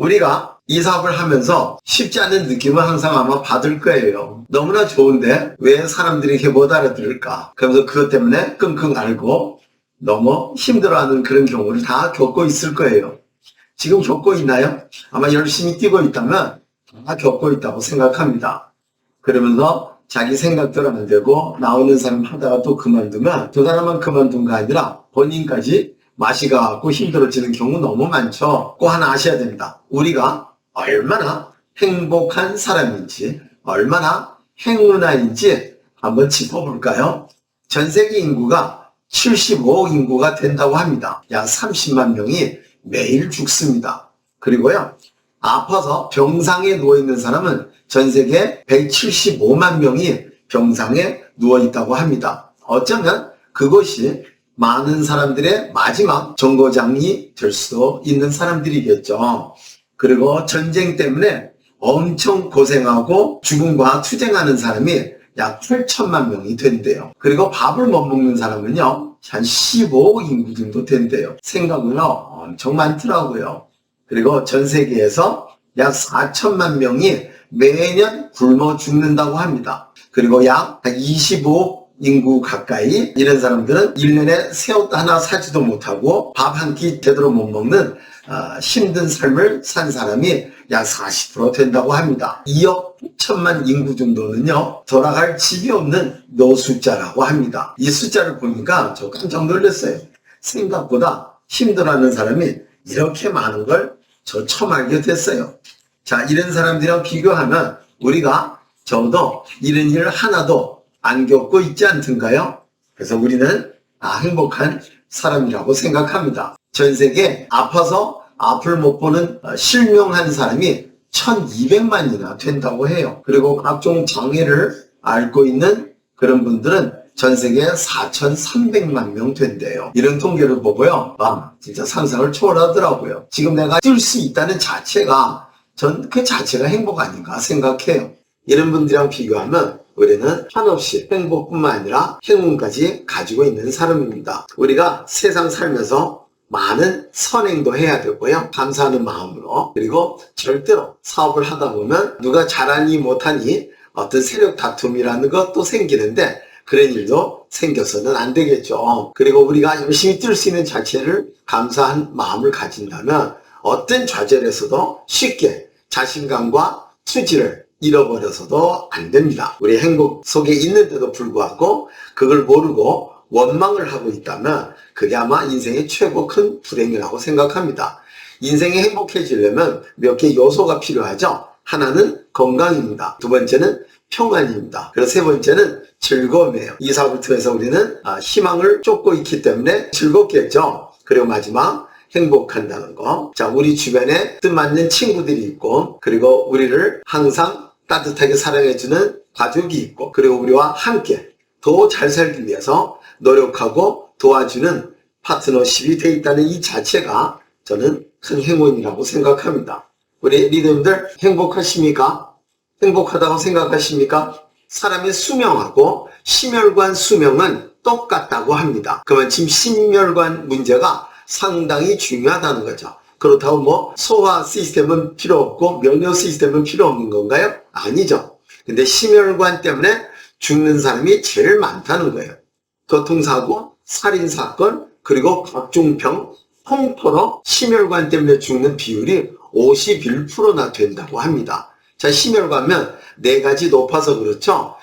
우리가 이 사업을 하면서 쉽지 않은 느낌을 항상 아마 받을 거예요. 너무나 좋은데 왜 사람들이 이렇게 못 알아들을까? 그러면서 그것 때문에 끙끙 앓고 너무 힘들어하는 그런 경우를 다 겪고 있을 거예요. 지금 겪고 있나요? 아마 열심히 뛰고 있다면 다 겪고 있다고 생각합니다. 그러면서 자기 생각대로 안 되고 나오는 사람 하다가 또 그만두면 두 사람만 그만둔 거 아니라 본인까지 맛이 가고 힘들어지는 경우 너무 많죠. 꼭 하나 아셔야 됩니다. 우리가 얼마나 행복한 사람인지, 얼마나 행운아인지 한번 짚어볼까요? 전 세계 인구가 75억 인구가 된다고 합니다. 약 30만 명이 매일 죽습니다. 그리고요, 아파서 병상에 누워있는 사람은 전 세계 175만 명이 병상에 누워있다고 합니다. 어쩌면 그것이 많은 사람들의 마지막 정거장이 될 수도 있는 사람들이겠죠. 그리고 전쟁 때문에 엄청 고생하고 죽음과 투쟁하는 사람이 약 8천만 명이 된대요. 그리고 밥을 못 먹는 사람은요, 한 15억 인구 정도 된대요. 생각은요, 엄청 많더라고요. 그리고 전 세계에서 약 4천만 명이 매년 굶어 죽는다고 합니다. 그리고 약 25억 인구 가까이 이런 사람들은 1년에 새 옷 하나 사지도 못하고 밥 한 끼 제대로 못 먹는 힘든 삶을 산 사람이 약 40% 된다고 합니다. 2억 9천만 인구 정도는요, 돌아갈 집이 없는 노숙자라고 합니다. 이 숫자를 보니까 저 깜짝 놀랐어요. 생각보다 힘들어하는 사람이 이렇게 많은 걸 저 처음 알게 됐어요. 자, 이런 사람들이랑 비교하면 우리가 적어도 이런 일 하나도 안 겪고 있지 않던가요? 그래서 우리는 행복한 사람이라고 생각합니다. 전 세계 아파서 앞을 못 보는 실명한 사람이 1200만이나 된다고 해요. 그리고 각종 장애를 앓고 있는 그런 분들은 전 세계에 4300만 명 된대요. 이런 통계를 보고요, 진짜 상상을 초월하더라고요. 지금 내가 뛸 수 있다는 자체가 전 그 자체가 행복 아닌가 생각해요. 이런 분들이랑 비교하면 우리는 한없이 행복뿐만 아니라 행운까지 가지고 있는 사람입니다. 우리가 세상 살면서 많은 선행도 해야 되고요, 감사하는 마음으로. 그리고 절대로 사업을 하다 보면 누가 잘하니 못하니 어떤 세력 다툼이라는 것도 생기는데 그런 일도 생겨서는 안 되겠죠. 그리고 우리가 열심히 뛸 수 있는 자체를 감사한 마음을 가진다면 어떤 좌절에서도 쉽게 자신감과 투지를 잃어버려서도 안 됩니다. 우리 행복 속에 있는데도 불구하고 그걸 모르고 원망을 하고 있다면 그게 아마 인생의 최고 큰 불행이라고 생각합니다. 인생이 행복해지려면 몇 개 요소가 필요하죠. 하나는 건강입니다. 두 번째는 평안입니다. 그리고 세 번째는 즐거움이에요. 이 사업을 통해서 우리는 희망을 쫓고 있기 때문에 즐겁겠죠. 그리고 마지막 행복한다는 거. 자, 우리 주변에 뜻맞는 친구들이 있고, 그리고 우리를 항상 따뜻하게 사랑해주는 가족이 있고, 그리고 우리와 함께 더 잘 살기 위해서 노력하고 도와주는 파트너십이 되어 있다는 이 자체가 저는 큰 행운이라고 생각합니다. 우리 리더님들 행복하십니까? 행복하다고 생각하십니까? 사람의 수명하고 심혈관 수명은 똑같다고 합니다. 그러면 지금 심혈관 문제가 상당히 중요하다는 거죠. 그렇다고 뭐 소화 시스템은 필요 없고 면역 시스템은 필요 없는 건가요? 아니죠. 근데 심혈관 때문에 죽는 사람이 제일 많다는 거예요. 교통사고, 살인사건, 그리고 각종 병, 통틀어 심혈관 때문에 죽는 비율이 51%나 된다고 합니다. 자, 심혈관면 네 가지 높아서 그렇죠.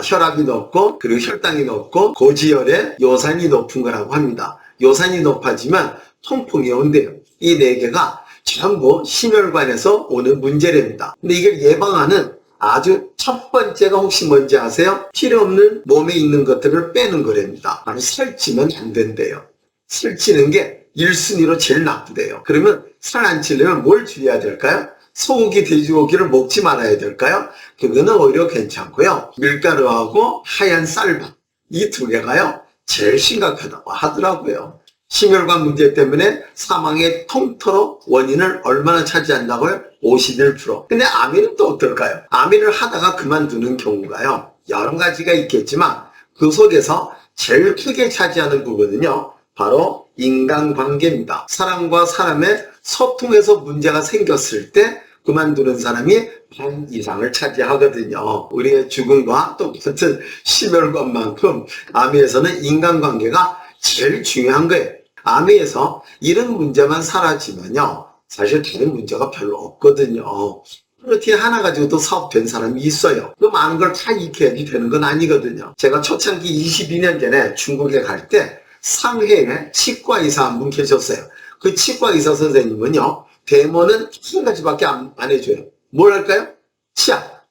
혈압이 높고, 그리고 혈당이 높고, 고지혈의 요산이 높은 거라고 합니다. 요산이 높아지면 통풍이 온대요. 이 네 개가 전부 심혈관에서 오는 문제랍니다. 근데 이걸 예방하는 아주 첫 번째가 혹시 뭔지 아세요? 필요 없는 몸에 있는 것들을 빼는 거랍니다. 바로 살찌면 안 된대요. 살찌는 게 1순위로 제일 나쁘대요. 그러면 살 안 찌려면 뭘 줄여야 될까요? 소고기, 돼지고기를 먹지 말아야 될까요? 그거는 오히려 괜찮고요. 밀가루하고 하얀 쌀밥, 이 두 개가요, 제일 심각하다고 하더라고요. 심혈관 문제 때문에 사망의 통틀어 원인을 얼마나 차지한다고요? 51%. 근데 암이는 또 어떨까요? 암이를 하다가 그만두는 경우가요, 여러 가지가 있겠지만 그 속에서 제일 크게 차지하는 부분은요, 바로 인간관계입니다. 사람과 사람의 소통에서 문제가 생겼을 때 그만두는 사람이 반 이상을 차지하거든요. 우리의 죽음과 똑같은 심혈관만큼 아미에서는 인간관계가 제일 중요한 거예요. 아미에서 이런 문제만 사라지면요, 사실 다른 문제가 별로 없거든요. 그렇게 하나 가지고도 사업된 사람이 있어요. 그 많은 걸 다 익혀야지 되는 건 아니거든요. 제가 초창기 22년 전에 중국에 갈 때 상해에 치과 의사 한 분 계셨어요. 그 치과 의사 선생님은요, 데모는 한 가지밖에 안 해줘요. 뭘 할까요? 치약.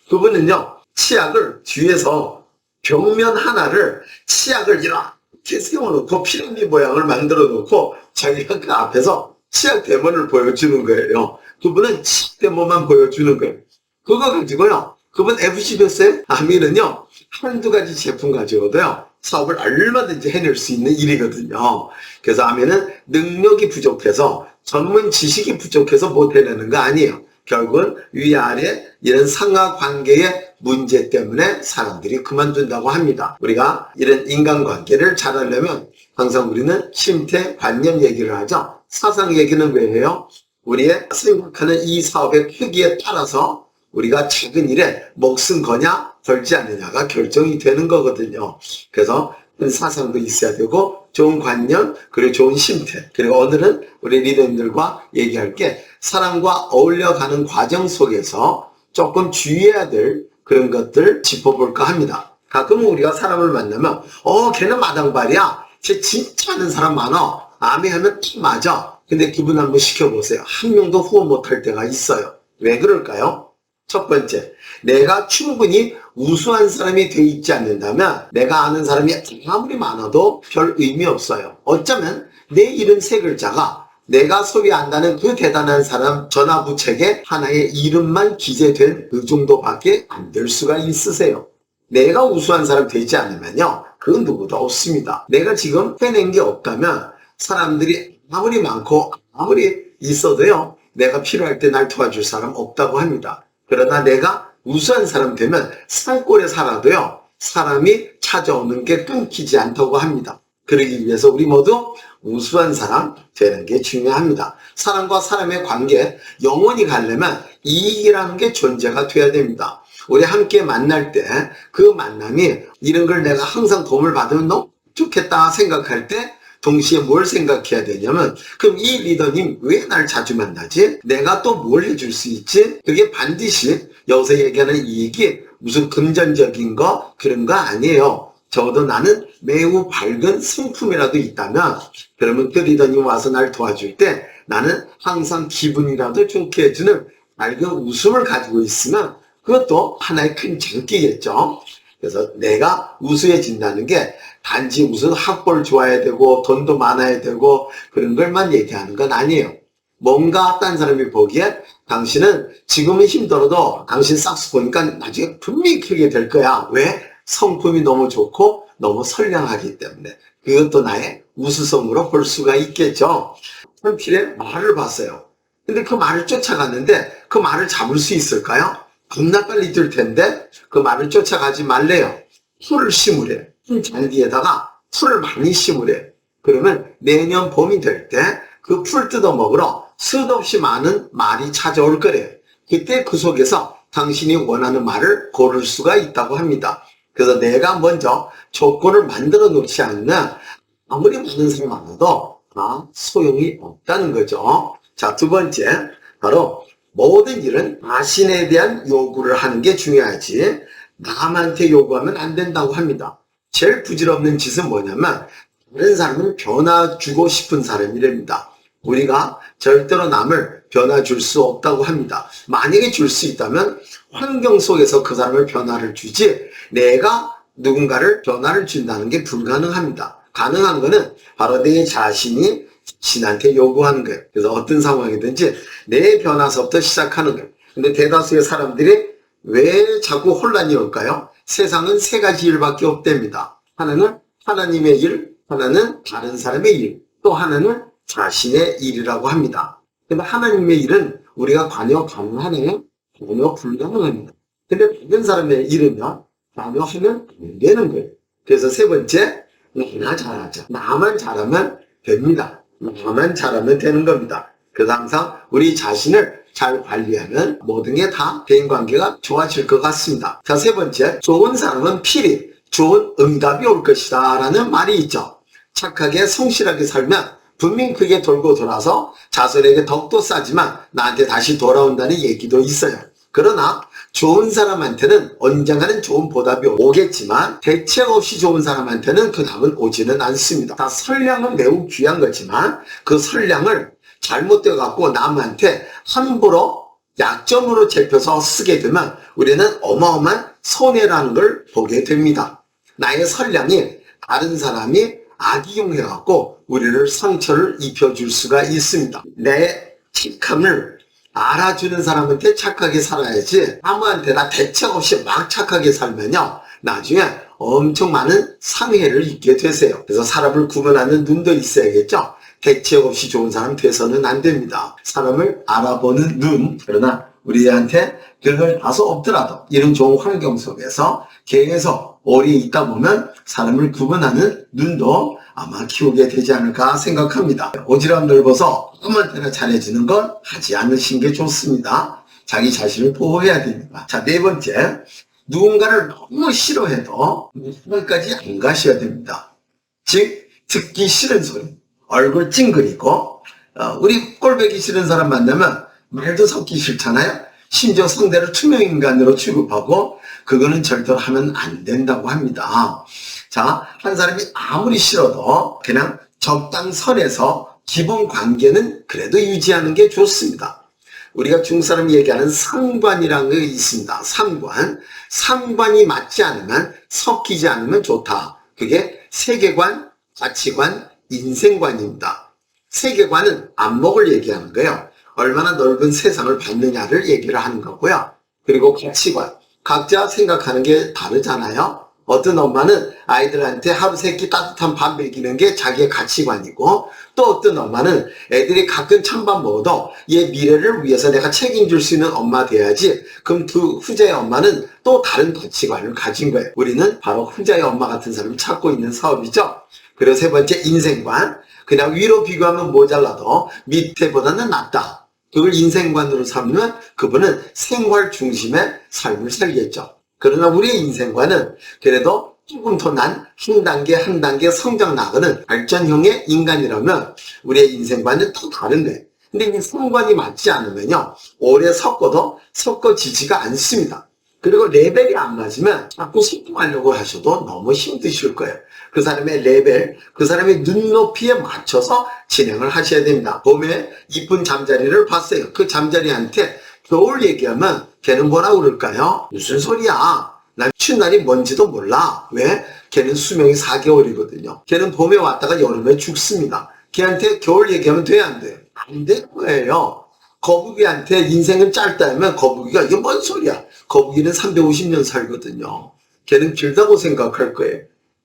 그분은요, 치약을 뒤에서 벽면 하나를 치약을 이렇게 세워놓고 피라미드 모양을 만들어 놓고 자기가 그 앞에서 치약 데모를 보여주는 거예요. 그분은 치약 데모만 보여주는 거예요. 그거 가지고요, 그분 FC였어요? 아미는요, 한두 가지 제품 가지고도요, 사업을 얼마든지 해낼 수 있는 일이거든요. 그래서 아미는 능력이 부족해서, 전문 지식이 부족해서 못 해내는 거 아니에요. 결국은 위아래 이런 상하관계의 문제 때문에 사람들이 그만둔다고 합니다. 우리가 이런 인간관계를 잘하려면 항상 우리는 심태, 관념 얘기를 하죠. 사상 얘기는 왜 해요? 우리의 생각하는 이 사업의 크기에 따라서 우리가 작은 일에 목숨 거냐 걸지 않느냐가 결정이 되는 거거든요. 그래서 사상도 있어야 되고 좋은 관념, 그리고 좋은 심태. 그리고 오늘은 우리 리더님들과 얘기할 게 사람과 어울려가는 과정 속에서 조금 주의해야 될 그런 것들 짚어볼까 합니다. 가끔은 우리가 사람을 만나면 걔는 마당발이야. 쟤 진짜 아는 사람 많아. 아미하면 딱 맞아. 근데 기분 한번 시켜보세요. 한 명도 후원 못할 때가 있어요. 왜 그럴까요? 첫 번째, 내가 충분히 우수한 사람이 돼 있지 않는다면 내가 아는 사람이 아무리 많아도 별 의미 없어요. 어쩌면 내 이름 세 글자가 내가 소위 안다는 그 대단한 사람 전화부책에 하나의 이름만 기재된 그 정도밖에 안 될 수가 있으세요. 내가 우수한 사람 되지 않으면요, 그 누구도 없습니다. 내가 지금 해낸 게 없다면 사람들이 아무리 많고 아무리 있어도요, 내가 필요할 때 날 도와줄 사람 없다고 합니다. 그러나 내가 우수한 사람 되면 산골에 살아도요, 사람이 찾아오는 게 끊기지 않다고 합니다. 그러기 위해서 우리 모두 우수한 사람 되는 게 중요합니다. 사람과 사람의 관계 영원히 가려면 이익이라는 게 존재가 돼야 됩니다. 우리 함께 만날 때 그 만남이 이런 걸 내가 항상 도움을 받으면 너무 좋겠다 생각할 때 동시에 뭘 생각해야 되냐면, 그럼 이 리더님 왜 날 자주 만나지? 내가 또 뭘 해줄 수 있지? 그게 반드시 여기서 얘기하는 이익이 무슨 금전적인 거 그런 거 아니에요. 적어도 나는 매우 밝은 성품이라도 있다면, 그러면 그 리더님 와서 날 도와줄 때 나는 항상 기분이라도 좋게 해주는 밝은 웃음을 가지고 있으면 그것도 하나의 큰 장기겠죠. 그래서 내가 우수해진다는 게 단지 무슨 학벌 좋아야 되고 돈도 많아야 되고 그런 걸만 얘기하는 건 아니에요. 뭔가 딴 사람이 보기에 당신은 지금은 힘들어도 당신 싹수 보니까 나중에 분명히 크게 될 거야. 왜? 성품이 너무 좋고 너무 선량하기 때문에. 그것도 나의 우수성으로 볼 수가 있겠죠. 한필에 말을 봤어요. 근데 그 말을 쫓아갔는데 그 말을 잡을 수 있을까요? 겁나 빨리 뛸 텐데 그 말을 쫓아가지 말래요. 풀을 심으래. 잔디에다가 풀을 많이 심으래. 그러면 내년 봄이 될 때 그 풀 뜯어 먹으러 수없이 많은 말이 찾아올 거래요. 그때 그 속에서 당신이 원하는 말을 고를 수가 있다고 합니다. 그래서 내가 먼저 조건을 만들어 놓지 않으면 아무리 많은 사람 많아도 소용이 없다는 거죠. 자, 두 번째, 바로 모든 일은 자신에 대한 요구를 하는 게 중요하지 남한테 요구하면 안 된다고 합니다. 제일 부질없는 짓은 뭐냐면 다른 사람을 변화 주고 싶은 사람이랍니다. 우리가 절대로 남을 변화 줄 수 없다고 합니다. 만약에 줄 수 있다면 환경 속에서 그 사람을 변화를 주지 내가 누군가를 변화를 준다는 게 불가능합니다. 가능한 거는 바로 내 자신이 신한테 요구하는 거예요. 그래서 어떤 상황이든지 내 변화서부터 시작하는 거예요. 근데 대다수의 사람들이 왜 자꾸 혼란이 올까요? 세상은 세 가지 일밖에 없답니다. 하나는 하나님의 일, 하나는 다른 사람의 일, 또 하나는 자신의 일이라고 합니다. 근데 하나님의 일은 우리가 관여 가능하네요? 관여 불가능합니다. 근데 다른 사람의 일은요, 관여하면 안 되는 거예요. 그래서 세 번째, 나나 잘하자. 나만 잘하면 됩니다. 나만 잘하면 되는 겁니다. 그래서 항상 우리 자신을 잘 관리하면 모든 게 다 대인관계가 좋아질 것 같습니다. 자, 세 번째, 좋은 사람은 필히 좋은 응답이 올 것이다 라는 말이 있죠. 착하게 성실하게 살면 분명 크게 돌고 돌아서 자손에게 덕도 싸지만 나한테 다시 돌아온다는 얘기도 있어요. 그러나 좋은 사람한테는 언젠가는 좋은 보답이 오겠지만 대책 없이 좋은 사람한테는 그 답은 오지는 않습니다. 다 선량은 매우 귀한 거지만 그 선량을 잘못되어 갖고 남한테 함부로 약점으로 잡혀서 쓰게 되면 우리는 어마어마한 손해라는 걸 보게 됩니다. 나의 선량이 다른 사람이 악이용해 갖고 우리를 상처를 입혀줄 수가 있습니다. 내 착함을 알아주는 사람한테 착하게 살아야지 아무한테나 대책 없이 막 착하게 살면요 나중에 엄청 많은 상해를 입게 되세요. 그래서 사람을 구분하는 눈도 있어야겠죠. 대책 없이 좋은 사람 돼서는 안 됩니다. 사람을 알아보는 눈. 그러나 우리한테 그걸 다소 없더라도 이런 좋은 환경 속에서 계속 오래 있다 보면 사람을 구분하는 눈도 아마 키우게 되지 않을까 생각합니다. 오지랖 넓어서 아무한테나 잘해주는 건 하지 않으신 게 좋습니다. 자기 자신을 보호해야 됩니다. 자, 네 번째, 누군가를 너무 싫어해도 거기까지 안 가셔야 됩니다. 즉 듣기 싫은 소리, 얼굴 찡그리고 우리 꼴보기 싫은 사람 만나면 말도 섞기 싫잖아요. 심지어 상대를 투명인간으로 취급하고 그거는 절대로 하면 안 된다고 합니다. 자, 한 사람이 아무리 싫어도 그냥 적당선에서 기본 관계는 그래도 유지하는 게 좋습니다. 우리가 중국 사람이 얘기하는 상관이라는 게 있습니다. 상관. 상관이 맞지 않으면 섞이지 않으면 좋다. 그게 세계관, 가치관, 인생관입니다. 세계관은 안목을 얘기하는 거예요. 얼마나 넓은 세상을 봤느냐를 얘기를 하는 거고요. 그리고 가치관. 각자 생각하는 게 다르잖아요. 어떤 엄마는 아이들한테 하루 세 끼 따뜻한 밥 먹이는 게 자기의 가치관이고 또 어떤 엄마는 애들이 가끔 찬밥 먹어도 얘 미래를 위해서 내가 책임질 수 있는 엄마 돼야지. 그럼 그 후자의 엄마는 또 다른 가치관을 가진 거예요. 우리는 바로 후자의 엄마 같은 사람을 찾고 있는 사업이죠. 그리고 세 번째, 인생관. 그냥 위로 비교하면 모자라도 밑에보다는 낫다. 그걸 인생관으로 삼으면 그분은 생활 중심의 삶을 살겠죠. 그러나 우리의 인생관은 그래도 조금 더 난 한 단계 한 단계 성장 나가는 발전형의 인간이라면 우리의 인생관은 또 다른데 근데 이 상관이 맞지 않으면요 오래 섞어도 섞어지지가 않습니다. 그리고 레벨이 안 맞으면 자꾸 소통하려고 하셔도 너무 힘드실 거예요. 그 사람의 레벨, 그 사람의 눈높이에 맞춰서 진행을 하셔야 됩니다. 봄에 이쁜 잠자리를 봤어요. 그 잠자리한테 겨울 얘기하면 걔는 뭐라 그럴까요? 무슨 소리야? 난 추운 날이 뭔지도 몰라. 왜? 걔는 수명이 4개월이거든요. 걔는 봄에 왔다가 여름에 죽습니다. 걔한테 겨울 얘기하면 돼, 안 돼? 안 될 거예요. 거북이한테 인생은 짧다 하면 거북이가 이게 뭔 소리야? 거북이는 350년 살거든요. 걔는 길다고 생각할 거예요.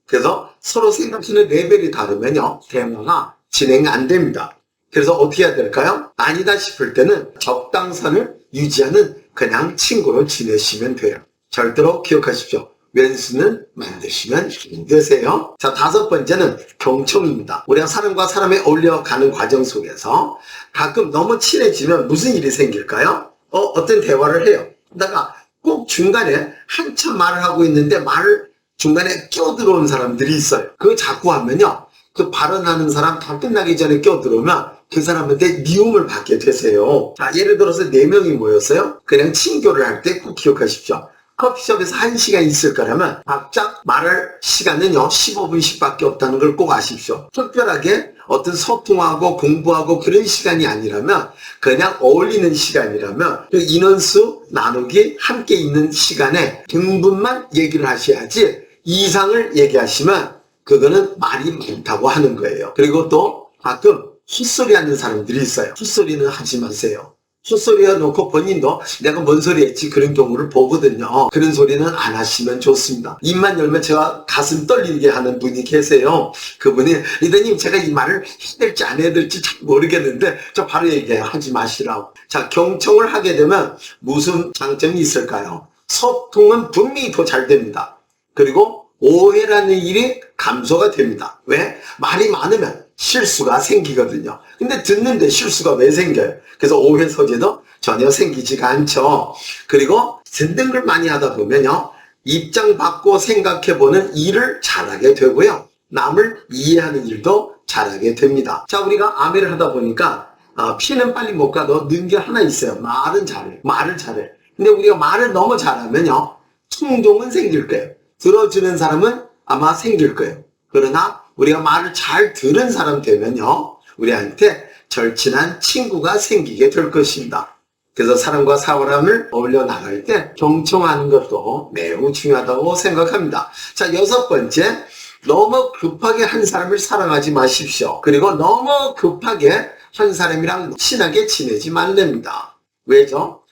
그래서 서로 생각하는 레벨이 다르면요. 대화가 진행 안 됩니다. 그래서 어떻게 해야 될까요? 아니다 싶을 때는 적당선을 유지하는 그냥 친구로 지내시면 돼요. 절대로 기억하십시오. 왼수는 만드시면 안 되세요. 자, 다섯 번째는 경청입니다. 우리가 사람과 사람이 어울려가는 과정 속에서 가끔 너무 친해지면 무슨 일이 생길까요? 어떤 대화를 해요. 그러다가 꼭 중간에 한참 말을 하고 있는데 말을 중간에 끼어들어온 사람들이 있어요. 그거 자꾸 하면요. 그 발언하는 사람 다 끝나기 전에 끼어들어오면 그 사람한테 미움을 받게 되세요. 자, 예를 들어서 4명이 모였어요. 그냥 친교를 할 때 꼭 기억하십시오. 커피숍에서 1시간 있을 거라면 각자 말할 시간은요 15분씩 밖에 없다는 걸 꼭 아십시오. 특별하게 어떤 소통하고 공부하고 그런 시간이 아니라면 그냥 어울리는 시간이라면 그 인원수 나누기 함께 있는 시간에 등분만 얘기를 하셔야지 이상을 얘기하시면 그거는 말이 많다고 하는 거예요. 그리고 또 가끔 헛소리 하는 사람들이 있어요. 헛소리는 하지 마세요. 헛소리 해놓고 본인도 내가 뭔 소리 했지 그런 경우를 보거든요. 그런 소리는 안 하시면 좋습니다. 입만 열면 제가 가슴 떨리게 하는 분이 계세요. 그분이 리더님 제가 이 말을 해야 될지 안 해야 될지 잘 모르겠는데 저 바로 얘기해요. 하지 마시라고. 자, 경청을 하게 되면 무슨 장점이 있을까요? 소통은 분명히 더 잘 됩니다. 그리고 오해라는 일이 감소가 됩니다. 왜? 말이 많으면 실수가 생기거든요. 근데 듣는데 실수가 왜 생겨요? 그래서 오해 소지도 전혀 생기지가 않죠. 그리고 듣는 걸 많이 하다 보면요. 입장 바꿔 생각해보는 일을 잘하게 되고요. 남을 이해하는 일도 잘하게 됩니다. 자, 우리가 아멘을 하다 보니까 피는 빨리 못 가도 는 게 하나 있어요. 말은 잘해. 말을 잘해. 근데 우리가 말을 너무 잘하면요. 충동은 생길 거예요. 들어주는 사람은 아마 생길 거예요. 그러나 우리가 말을 잘 들은 사람 되면요. 우리한테 절친한 친구가 생기게 될 것입니다. 그래서 사람과 사람을 어울려 나갈 때 경청하는 것도 매우 중요하다고 생각합니다. 자, 6번째. 너무 급하게 한 사람을 사랑하지 마십시오. 그리고 너무 급하게 한 사람이랑 친하게 지내지 말랍니다. 왜죠?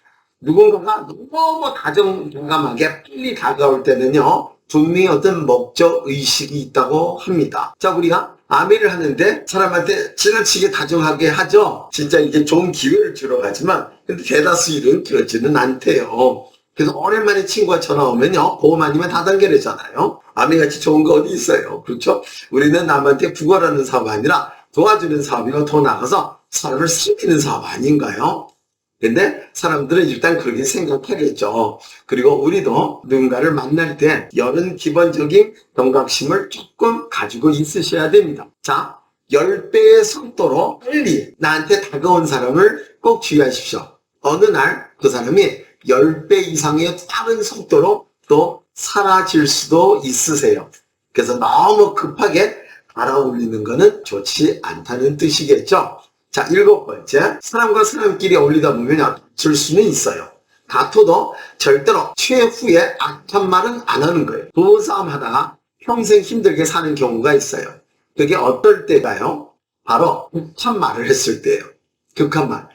누군가가 너무 다정다감하게 빨리 다가올 때는요. 분명히 어떤 목적 의식이 있다고 합니다. 자, 우리가 아멘을 하는데 사람한테 지나치게 다정하게 하죠. 진짜 이게 좋은 기회를 주러 가지만 근데 대다수 일은 그렇지는 않대요. 그래서 오랜만에 친구가 전화 오면요. 보험 아니면 다단계래잖아요. 아멘같이 좋은 거 어디 있어요. 그렇죠? 우리는 남한테 구걸하는 사업 아니라 도와주는 사업이고 더 나가서 사람을 살피는 사업 아닌가요? 근데 사람들은 일단 그렇게 생각하겠죠. 그리고 우리도 누군가를 만날 때 이런 기본적인 경각심을 조금 가지고 있으셔야 됩니다. 자, 10배의 속도로 빨리 나한테 다가온 사람을 꼭 주의하십시오. 어느 날 그 사람이 10배 이상의 빠른 속도로 또 사라질 수도 있으세요. 그래서 너무 급하게 알아올리는 것은 좋지 않다는 뜻이겠죠. 자, 7번째. 사람과 사람끼리 어울리다 보면 질 수는 있어요. 다투도 절대로 최후에 악한 말은 안 하는 거예요. 부부싸움 하다가 평생 힘들게 사는 경우가 있어요. 그게 어떨 때가요? 바로 극한 말을 했을 때예요. 극한 말.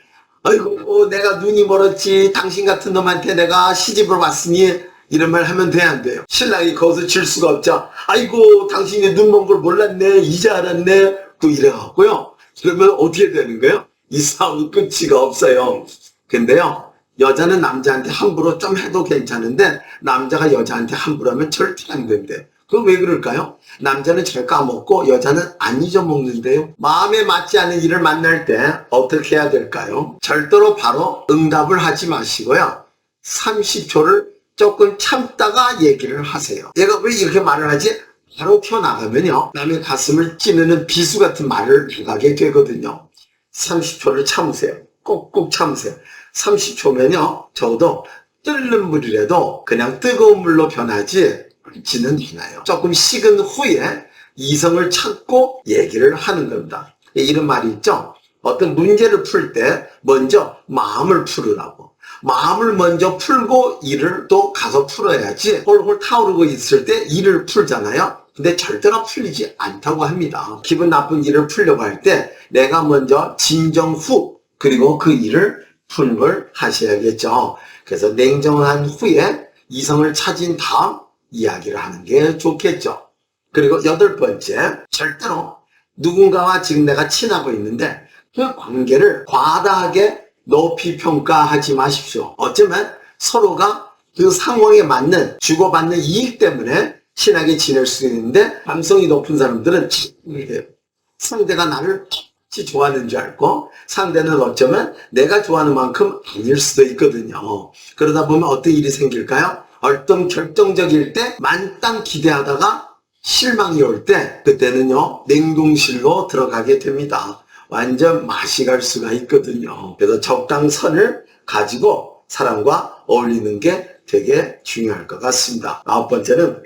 아이고, 내가 눈이 멀었지. 당신 같은 놈한테 내가 시집을 왔으니 이런 말 하면 돼, 안 돼요? 신랑이 거기서 질 수가 없죠. 아이고, 당신이 눈 먼 걸 몰랐네. 이제 알았네. 또 이래갖고요. 그러면 어떻게 되는 거예요? 이 싸움은 끝이가 없어요. 근데요, 여자는 남자한테 함부로 좀 해도 괜찮은데 남자가 여자한테 함부로 하면 절대 안 된대요. 그럼 왜 그럴까요? 남자는 잘 까먹고 여자는 안 잊어먹는데요. 마음에 맞지 않는 일을 만날 때 어떻게 해야 될까요? 절대로 바로 응답을 하지 마시고요. 30초를 조금 참다가 얘기를 하세요. 얘가 왜 이렇게 말을 하지? 바로 튀어나가면요. 남의 가슴을 찌르는 비수 같은 말을 나가게 되거든요. 30초를 참으세요. 꼭꼭 참으세요. 30초면요. 적어도 끓는 물이라도 그냥 뜨거운 물로 변하지 지는 않아요. 조금 식은 후에 이성을 찾고 얘기를 하는 겁니다. 이런 말이 있죠. 어떤 문제를 풀 때 먼저 마음을 풀으라고. 마음을 먼저 풀고 일을 또 가서 풀어야지 홀홀 타오르고 있을 때 일을 풀잖아요. 근데 절대로 풀리지 않다고 합니다. 기분 나쁜 일을 풀려고 할 때 내가 먼저 진정 후 그리고 그 일을 푸는 걸 하셔야겠죠. 그래서 냉정한 후에 이성을 찾은 다음 이야기를 하는 게 좋겠죠. 그리고 8번째, 절대로 누군가와 지금 내가 친하고 있는데 그 관계를 과다하게 높이 평가하지 마십시오. 어쩌면 서로가 그 상황에 맞는 주고받는 이익 때문에 친하게 지낼 수 있는데 감성이 높은 사람들은 상대가 나를 좋아하는 줄 알고 상대는 어쩌면 내가 좋아하는 만큼 아닐 수도 있거든요. 그러다 보면 어떤 일이 생길까요? 어떤 결정적일 때 만땅 기대하다가 실망이 올 때 그때는요 냉동실로 들어가게 됩니다. 완전 맛이 갈 수가 있거든요. 그래서 적당선을 가지고 사람과 어울리는 게 되게 중요할 것 같습니다. 9번째는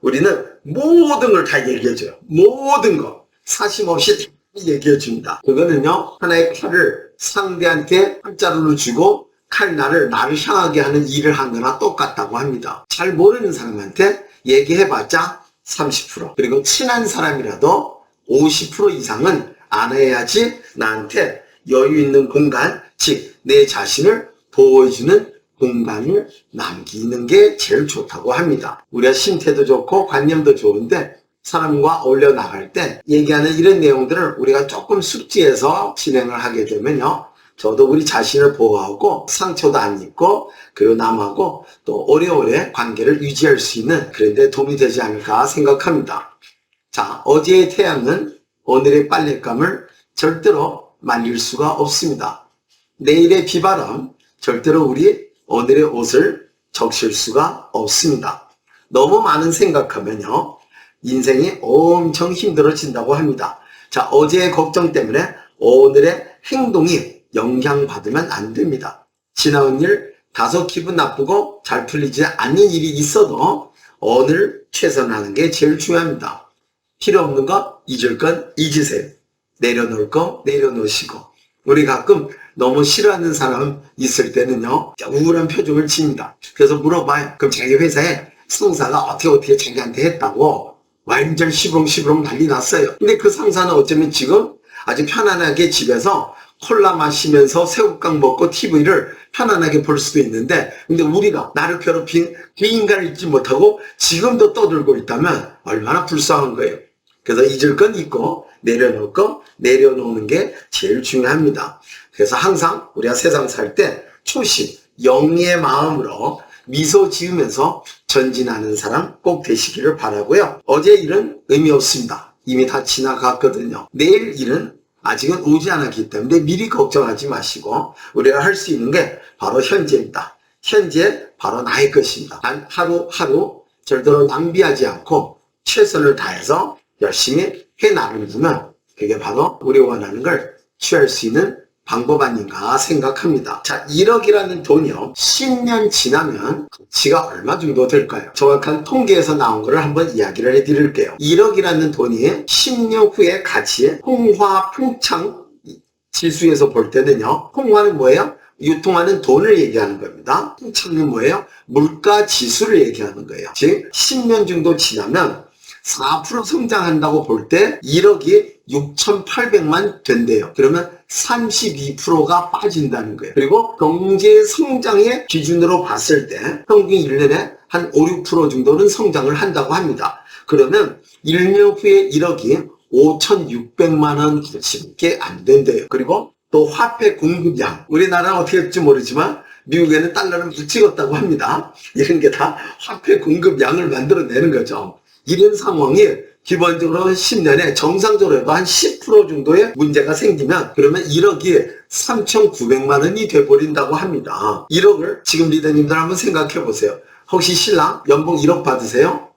우리는 모든 걸 다 얘기해줘요. 모든 거 사심없이 다 얘기해줍니다. 그거는요 하나의 칼을 상대한테 한자루로 주고 칼날을 나를 향하게 하는 일을 한 거나 똑같다고 합니다. 잘 모르는 사람한테 얘기해봤자 30% 그리고 친한 사람이라도 50% 이상은 안 해야지 나한테 여유 있는 공간, 즉 내 자신을 보호해주는 공간을 남기는 게 제일 좋다고 합니다. 우리가 심태도 좋고 관념도 좋은데 사람과 어울려 나갈 때 얘기하는 이런 내용들을 우리가 조금 숙지해서 진행을 하게 되면요. 저도 우리 자신을 보호하고 상처도 안 입고 그리고 남하고 또 오래오래 관계를 유지할 수 있는 그런 데 도움이 되지 않을까 생각합니다. 자, 어제의 태양은 오늘의 빨랫감을 절대로 말릴 수가 없습니다. 내일의 비바람 절대로 우리 오늘의 옷을 적실 수가 없습니다. 너무 많은 생각하면요, 인생이 엄청 힘들어진다고 합니다. 자, 어제의 걱정 때문에 오늘의 행동이 영향받으면 안 됩니다. 지나온 일 다소 기분 나쁘고 잘 풀리지 않는 일이 있어도 오늘 최선하는 게 제일 중요합니다. 필요 없는 거 잊을 건 잊으세요. 내려놓을 거 내려놓으시고. 우리 가끔 너무 싫어하는 사람 있을 때는요, 우울한 표정을 지닙니다. 그래서 물어봐요. 그럼 자기 회사에 상사가 어떻게 자기한테 했다고 완전 시부렁시부렁 난리 났어요. 근데 그 상사는 어쩌면 지금 아주 편안하게 집에서 콜라 마시면서 새우깡 먹고 TV를 편안하게 볼 수도 있는데, 근데 우리가 나를 괴롭힌 그 인간을 잊지 못하고 지금도 떠들고 있다면 얼마나 불쌍한 거예요. 그래서 잊을 건 잊고 내려놓을 거 내려놓는 게 제일 중요합니다. 그래서 항상 우리가 세상 살 때 초심, 영리의 마음으로 미소 지으면서 전진하는 사람 꼭 되시기를 바라고요. 어제 일은 의미 없습니다. 이미 다 지나갔거든요. 내일 일은 아직은 오지 않았기 때문에 미리 걱정하지 마시고 우리가 할 수 있는 게 바로 현재입니다. 현재 바로 나의 것입니다. 단 하루하루 절대로 낭비하지 않고 최선을 다해서 열심히 해나가면 그게 바로 우리 원하는 걸 취할 수 있는 방법 아닌가 생각합니다. 자, 1억이라는 돈이요, 10년 지나면 가치가 얼마 정도 될까요? 정확한 통계에서 나온 거를 한번 이야기를 해드릴게요. 1억이라는 돈이 10년 후의 가치에 홍화 평창 지수에서 볼 때는요, 홍화는 뭐예요? 유통하는 돈을 얘기하는 겁니다. 평창은 뭐예요? 물가 지수를 얘기하는 거예요. 즉 10년 정도 지나면 4% 성장한다고 볼 때 1억이 6,800만 된대요. 그러면 32%가 빠진다는 거예요. 그리고 경제 성장의 기준으로 봤을 때 평균 1년에 한 5, 6% 정도는 성장을 한다고 합니다. 그러면 1년 후에 1억이 5,600만 원 가치밖에 안 된대요. 그리고 또 화폐 공급량, 우리나라는 어떻게 될지 모르지만 미국에는 달러를 못 찍었다고 합니다. 이런 게 다 화폐 공급량을 만들어내는 거죠. 이런 상황이 기본적으로 10년에 정상적으로 해도 한 10% 정도의 문제가 생기면 그러면 1억이 3,900만 원이 돼버린다고 합니다. 1억을 지금 리더님들 한번 생각해 보세요. 혹시 신랑 연봉 1억 받으세요?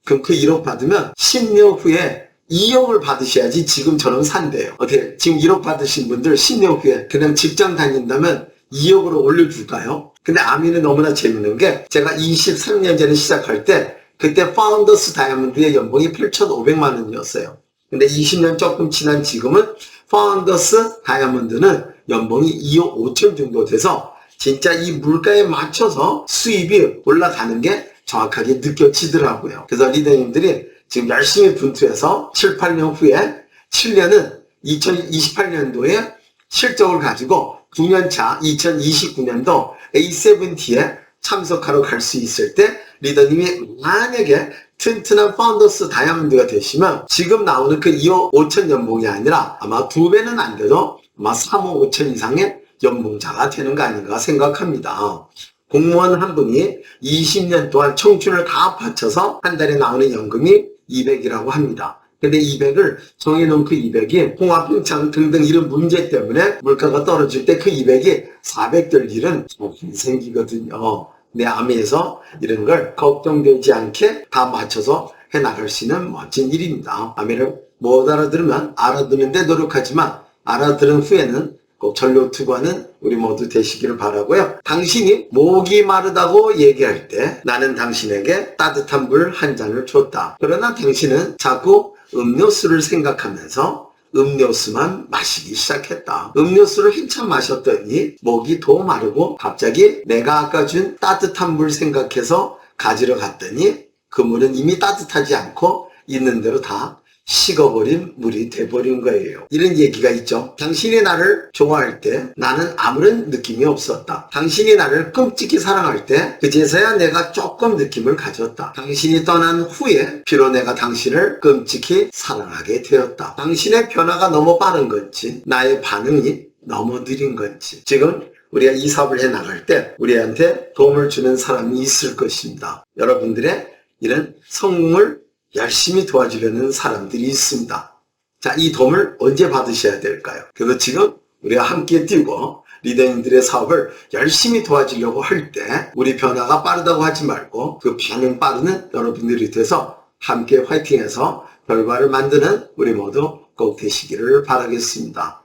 그럼 그 1억 받으면 10년 후에 2억을 받으셔야지 지금처럼 산대요. 어떻게 지금 1억 받으신 분들 10년 후에 그냥 직장 다닌다면 2억으로 올려줄까요? 근데 아미는 너무나 재밌는 게, 제가 23년 전에 시작할 때 그때 파운더스 다이아몬드의 연봉이 8,500만 원이었어요. 근데 20년 조금 지난 지금은 파운더스 다이아몬드는 연봉이 2억 5천 정도 돼서 진짜 이 물가에 맞춰서 수입이 올라가는 게 정확하게 느껴지더라고요. 그래서 리더님들이 지금 열심히 분투해서 7, 8년 후에 7년은 2028년도에 실적을 가지고 9년차 2029년도 A70에 참석하러 갈 수 있을 때 리더님이 만약에 튼튼한 파운더스 다이아몬드가 되시면 지금 나오는 그 2억 5천 연봉이 아니라 아마 2배는 안 돼도 아마 3억 5천 이상의 연봉자가 되는 거 아닌가 생각합니다. 공무원 한 분이 20년 동안 청춘을 다 바쳐서 한 달에 나오는 연금이 200이라고 합니다. 근데 200을 정해놓은 그 200이 홍화 평창 등등 이런 문제 때문에 물가가 떨어질 때 그 200이 400 될 일은 생기거든요. 내 암에서 이런 걸 걱정되지 않게 다 맞춰서 해나갈 수 있는 멋진 일입니다. 아멘을 못 알아들으면 알아듣는데 노력하지만 알아들은 후에는 꼭 절로 투구하는 우리 모두 되시기를 바라고요. 당신이 목이 마르다고 얘기할 때 나는 당신에게 따뜻한 물 한 잔을 줬다. 그러나 당신은 자꾸 음료수를 생각하면서 음료수만 마시기 시작했다. 음료수를 한참 마셨더니 목이 더 마르고 갑자기 내가 아까 준 따뜻한 물 생각해서 가지러 갔더니 그 물은 이미 따뜻하지 않고 있는 대로 다 식어버린 물이 돼버린 거예요. 이런 얘기가 있죠. 당신이 나를 좋아할 때 나는 아무런 느낌이 없었다. 당신이 나를 끔찍히 사랑할 때 그제서야 내가 조금 느낌을 가졌다. 당신이 떠난 후에 비로 내가 당신을 끔찍히 사랑하게 되었다. 당신의 변화가 너무 빠른 건지 나의 반응이 너무 느린 건지 지금 우리가 이 사업을 해나갈 때 우리한테 도움을 주는 사람이 있을 것입니다. 여러분들의 이런 성공을 열심히 도와주려는 사람들이 있습니다. 자, 이 도움을 언제 받으셔야 될까요? 그래서 지금 우리가 함께 뛰고 리더님들의 사업을 열심히 도와주려고 할 때 우리 변화가 빠르다고 하지 말고 그 반응 빠르는 여러분들이 돼서 함께 화이팅해서 결과를 만드는 우리 모두 꼭 되시기를 바라겠습니다.